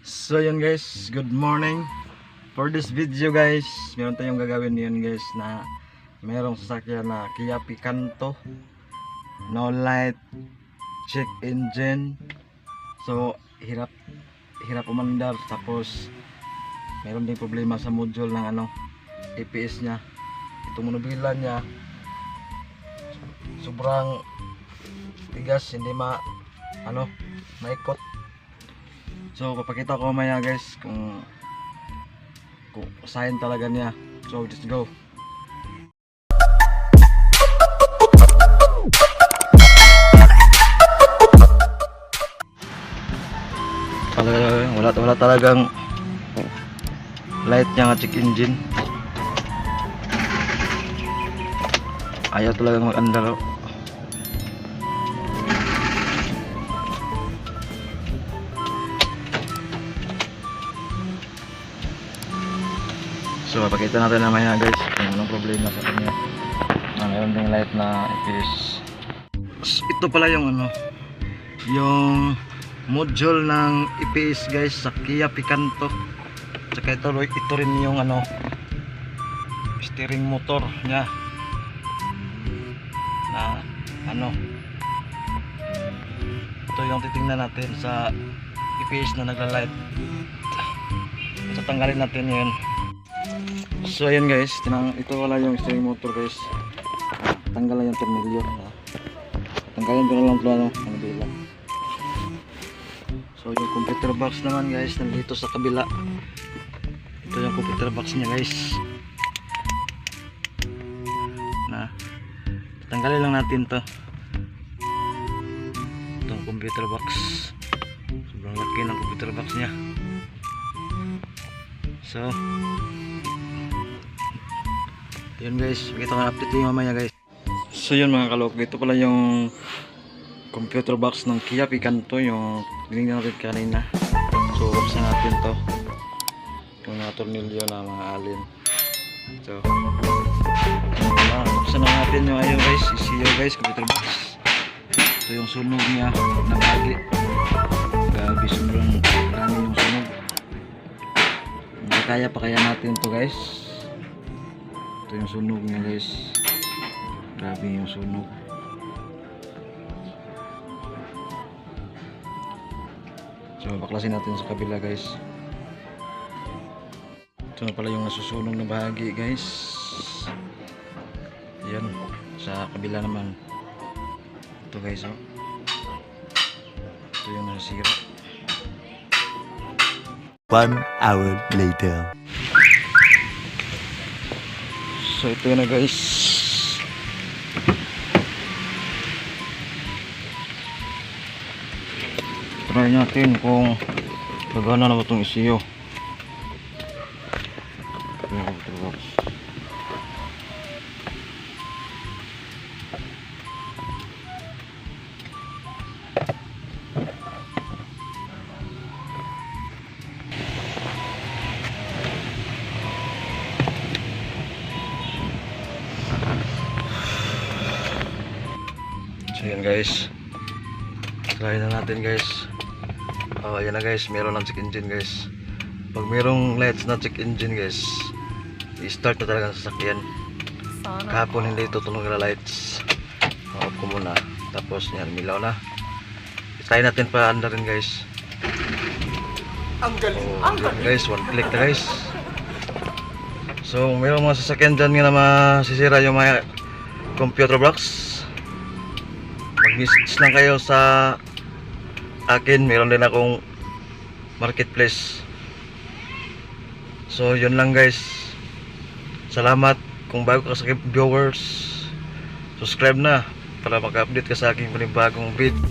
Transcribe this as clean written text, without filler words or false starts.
So yun guys, good morning. For this video guys, meron tayong gagawin yun guys na merong sasakyan na Kia Picanto, no light, check engine. So hirap umandar, tapos meron din problema sa module ng APS nya. Itong monobila nya sobrang tigas, hindi maikot. So papakita ko maya guys kung sign talaga niya. So let's go. Wala talagang light niya nga check engine. Ayaw talagang mag-andar. So pakita natin naman guys kung anong problema sa kanya. Mayroon ding light na APS. Ito pala yung yung module ng APS guys sa Kia Picanto. Tsaka ito rin yung steering motor nya na ito yung titingnan natin sa APS na nagla-light. So tanggalin natin yun. So ayan guys, ito wala yung steering motor guys. Tanggal lang yung tornilyo. Tanggalin ko na lang ito bilang. So yung computer box naman guys, nandito sa kabila. Ito yung computer box niya guys. Tanggalin lang natin to. Itong computer box. Sobrang laki ng computer box niya. So yun guys, makita ko na update yung mamaya guys. So yun mga kalok, ito pala yung computer box ng Kia Picanto, yung tinignan natin kanina. So buksan natin to, yung mga tornilyo na mga alin. So buksan na natin yung guys, ECU guys, computer box. Ito yung sunog niya na bahagi. Grabe, sobrang marami yung sunog. Hindi kaya pa kaya natin to guys. Ito yung sunog niya guys. Grabe yung sunog. So baklasin natin sa kabila guys. Ito na pala yung nasusunog na bahagi guys. Yan. Sa kabila naman. Ito guys oh. Ito yung nasira. 1 hour later. So ito na guys. Try natin kung gagana na ba itong ECU. So yan guys, try na natin guys. Ayan na guys, meron ng check engine guys. Pag merong lights na check engine guys, i-start na talaga sa sasakyan. Kahapon hindi ito tunog na lights. Off ko muna, tapos yan, milaw na. Try natin pa anda rin guys. Ang galing, guys, one click na guys. So merong mga sasakyan dyan nga na masisira yung mga computer box. Mag-message lang kayo sa akin, meron din akong marketplace. So yun lang guys, salamat. Kung bago ka sa viewers, subscribe na para maka-update ka sa aking panibagong video.